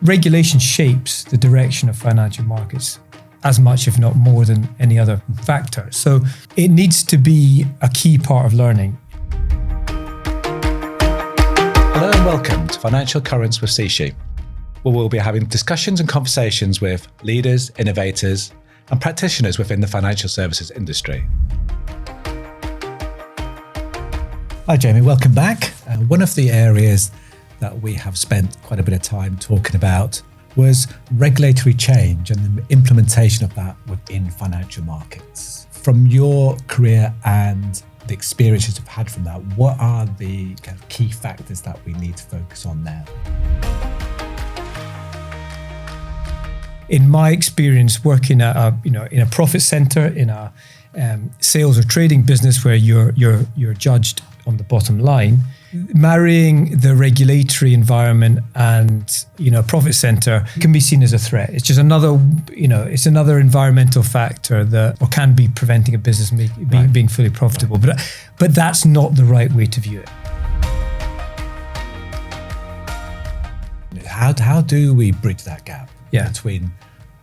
Regulation shapes the direction of financial markets as much, if not more, than any other factor. So it needs to be a key part of learning. Hello and welcome to Financial Currents with ZISHI, where we'll be having discussions and conversations with leaders, innovators, and practitioners within the financial services industry. Hi Jamie, welcome back. One of the areas that we have spent quite a bit of time talking about was regulatory change and the implementation of that within financial markets. From your career and the experiences you've had from that, what are the kind of key factors that we need to focus on there? In my experience working at in a profit center, in a sales or trading business where you're judged on the bottom line, marrying the regulatory environment and a profit center can be seen as a threat. It's just another it's another environmental factor that or can be preventing a business being fully profitable. But that's not the right way to view it. How do we bridge that gap between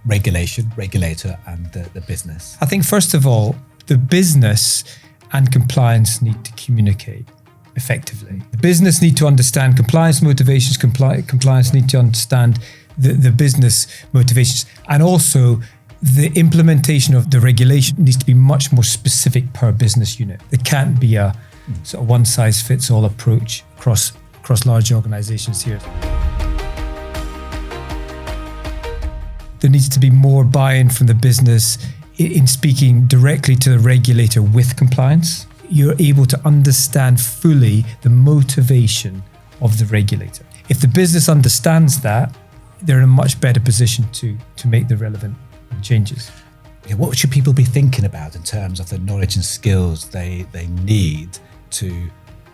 regulator and the business? I think first of all, the business and compliance need to communicate effectively. The business need to understand compliance motivations, compliance need to understand the business motivations, and also the implementation of the regulation needs to be much more specific per business unit. There can't be a sort of one-size-fits-all approach across large organizations here. There needs to be more buy-in from the business in speaking directly to the regulator with compliance. You're able to understand fully the motivation of the regulator. If the business understands that, they're in a much better position to make the relevant changes. What should people be thinking about in terms of the knowledge and skills they need to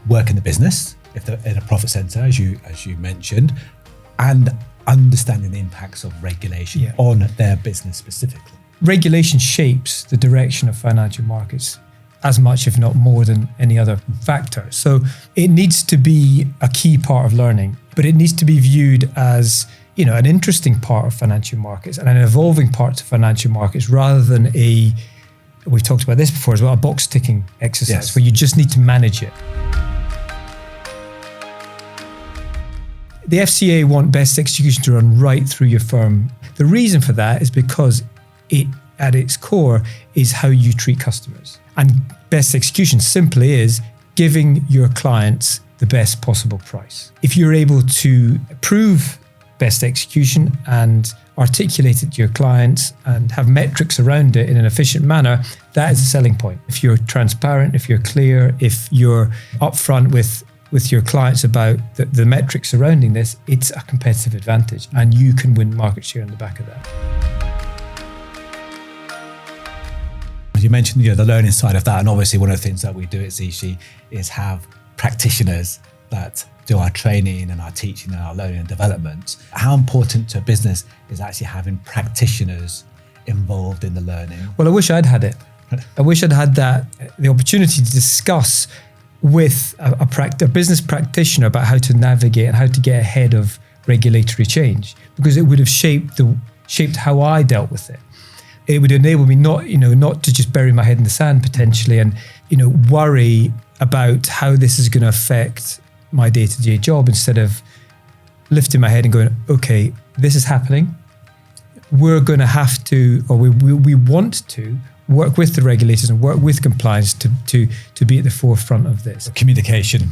work in the business, if they're in a profit center, as you mentioned, and understanding the impacts of regulation on their business specifically? Regulation shapes the direction of financial markets as much, if not more, than any other factor. So it needs to be a key part of learning, but it needs to be viewed as an interesting part of financial markets and an evolving part of financial markets, rather than we've talked about this before as well, a box ticking exercise where you just need to manage it. The FCA want best execution to run right through your firm. The reason for that is because it, at its core, is how you treat customers. And best execution simply is giving your clients the best possible price. If you're able to prove best execution and articulate it to your clients and have metrics around it in an efficient manner, that is a selling point. If you're transparent, if you're clear, if you're upfront with your clients about the metrics surrounding this, it's a competitive advantage and you can win market share on the back of that. You mentioned the learning side of that, and obviously one of the things that we do at ZISHI is have practitioners that do our training and our teaching and our learning and development. How important to a business is actually having practitioners involved in the learning? Well, I wish I'd had it. I wish I'd had the opportunity to discuss with a business practitioner about how to navigate and how to get ahead of regulatory change, because it would have shaped how I dealt with it. It would enable me not to just bury my head in the sand potentially and worry about how this is going to affect my day-to-day job, instead of lifting my head and going, okay, this is happening. We're going to have to, or we want to work with the regulators and work with compliance to be at the forefront of this. Communication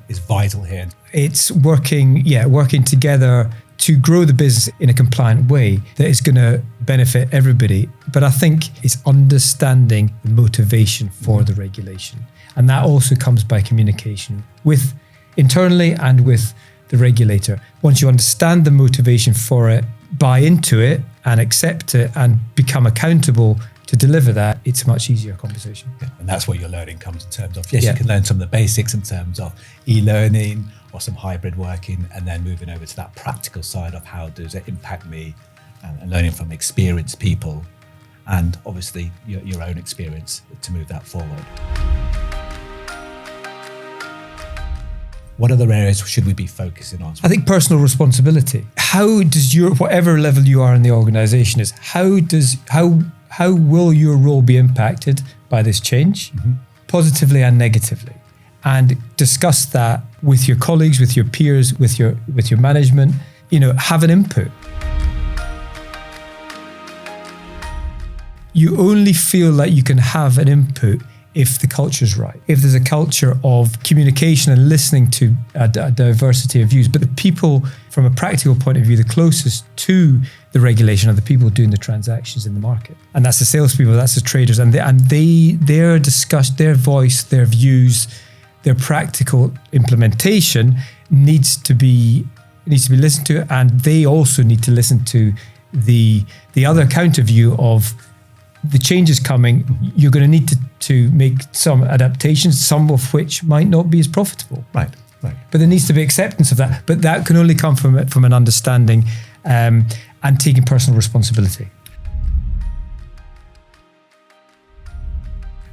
is vital here. It's working together to grow the business in a compliant way that is going to benefit everybody. But I think it's understanding the motivation for the regulation. And that also comes by communication with internally and with the regulator. Once you understand the motivation for it, buy into it and accept it and become accountable to deliver that, it's a much easier conversation. And that's where your learning comes in terms of, you can learn some of the basics in terms of e-learning or some hybrid working, and then moving over to that practical side of how does it impact me, and learning from experienced people and obviously your own experience to move that forward. What other areas should we be focusing on? I think personal responsibility. How does whatever level you are in the organization is, how will your role be impacted by this change, positively and negatively? And discuss that with your colleagues, with your peers, with your management, have an input. You only feel like you can have an input if the culture's right, if there's a culture of communication and listening to a diversity of views. But the people, from a practical point of view, the closest to the regulation are the people doing the transactions in the market. And that's the salespeople, that's the traders. And their discussion, their voice, their views, their practical implementation needs to be listened to. And they also need to listen to the other counter view of the change is coming. You're going to need to make some adaptations, some of which might not be as profitable. Right. But there needs to be acceptance of that. But that can only come from an understanding and taking personal responsibility.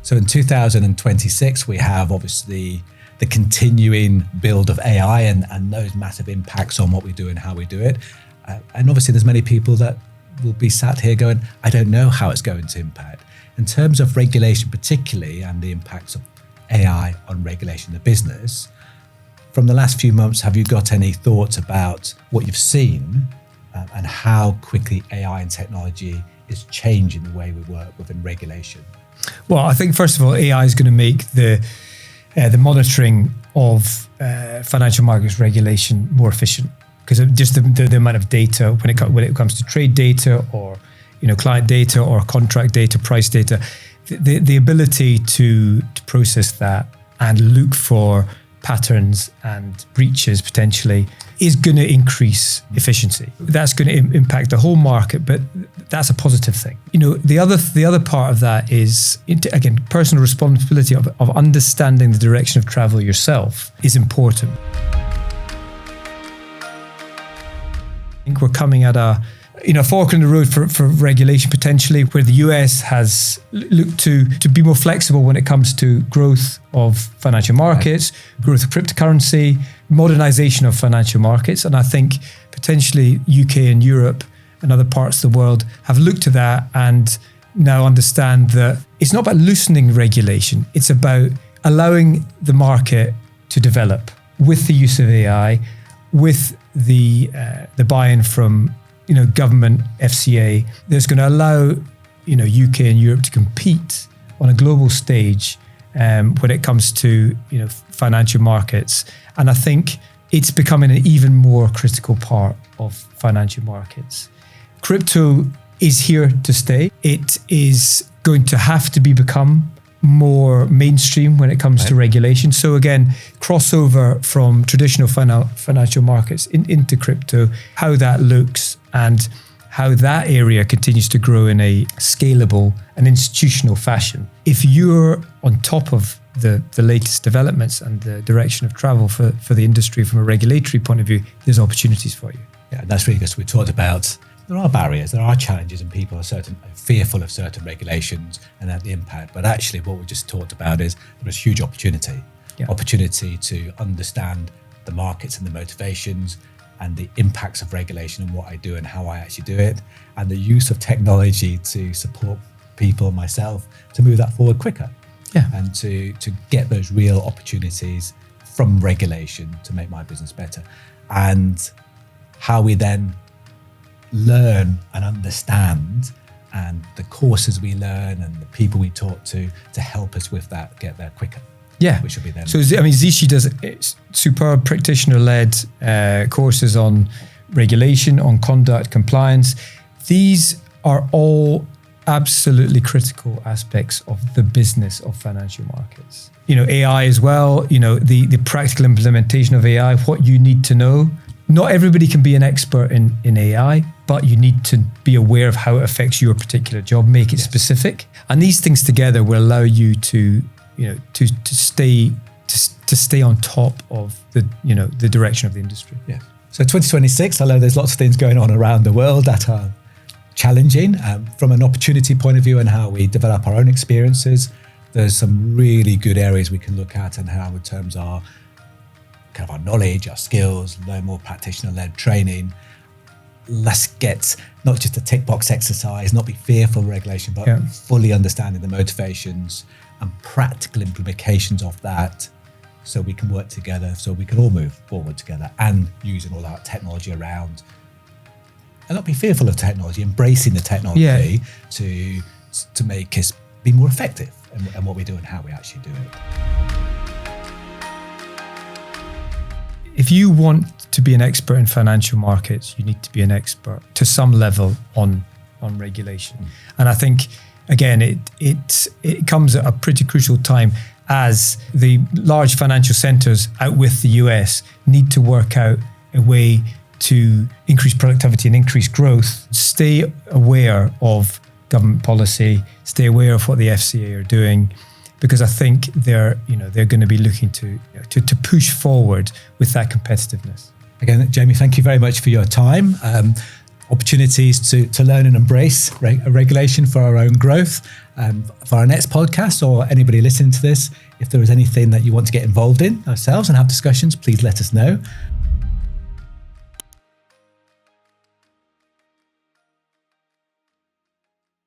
So in 2026, we have obviously the continuing build of AI and those massive impacts on what we do and how we do it. And obviously there's many people that will be sat here going, I don't know how it's going to impact. In terms of regulation particularly, and the impacts of AI on regulation of the business, from the last few months, have you got any thoughts about what you've seen and how quickly AI and technology is changing the way we work within regulation? Well, I think first of all, AI is going to make the monitoring of financial markets regulation more efficient, because of just the amount of data when it comes to trade data or client data or contract data, price data, the ability to process that and look for patterns and breaches potentially is going to increase efficiency. That's going to impact the whole market, but that's a positive thing. The other part of that is, again, personal responsibility of understanding the direction of travel yourself is important. I think we're coming at a fork in the road for regulation potentially, where the US has looked to be more flexible when it comes to growth of financial markets, growth of cryptocurrency, modernization of financial markets. And I think potentially UK and Europe and other parts of the world have looked to that and now understand that it's not about loosening regulation. It's about allowing the market to develop with the use of AI, with the buy-in from government, FCA, that's going to allow UK and Europe to compete on a global stage when it comes to financial markets. And I think it's becoming an even more critical part of financial markets. Crypto is here to stay. It is going to have to become more mainstream when it comes to regulation. So again, crossover from traditional financial markets into crypto, how that looks and how that area continues to grow in a scalable and institutional fashion. If you're on top of the latest developments and the direction of travel for the industry from a regulatory point of view, there's opportunities for you. Yeah, that's really good. We talked about there are barriers, there are challenges, and people are fearful of certain regulations and the impact. But actually, what we just talked about is there's huge opportunity to understand the markets and the motivations and the impacts of regulation and what I do and how I actually do it, and the use of technology to support people, myself, to move that forward quicker. Yeah. And to get those real opportunities from regulation to make my business better. And how we then learn and understand, and the courses we learn and the people we talk to help us with that, get there quicker. Yeah. Which will be then. So, ZISHI does superb practitioner-led courses on regulation, on conduct, compliance. These are all absolutely critical aspects of the business of financial markets. AI as well, the practical implementation of AI, what you need to know. Not everybody can be an expert in AI, but you need to be aware of how it affects your particular job, make it specific. And these things together will allow you to stay on top of the direction of the industry. Yeah. So 2026, I know there's lots of things going on around the world that are challenging from an opportunity point of view and how we develop our own experiences. There's some really good areas we can look at and how in terms of kind of our knowledge, our skills, learn more practitioner-led training. Let's get not just a tick box exercise, not be fearful of regulation, but fully understanding the motivations and practical implications of that, so we can work together, so we can all move forward together, and using all that technology around, and not be fearful of technology, embracing the technology to make us be more effective in what we do and how we actually do it. If you want to be an expert in financial markets, you need to be an expert to some level on regulation. And I think, again, it comes at a pretty crucial time, as the large financial centers out with the US need to work out a way to increase productivity and increase growth. Stay aware of government policy, stay aware of what the FCA are doing, because I think they're going to be looking to push forward with that competitiveness. Again, Jamie, thank you very much for your time. Opportunities to learn and embrace regulation for our own growth. For our next podcast, or anybody listening to this, if there is anything that you want to get involved in ourselves and have discussions, please let us know.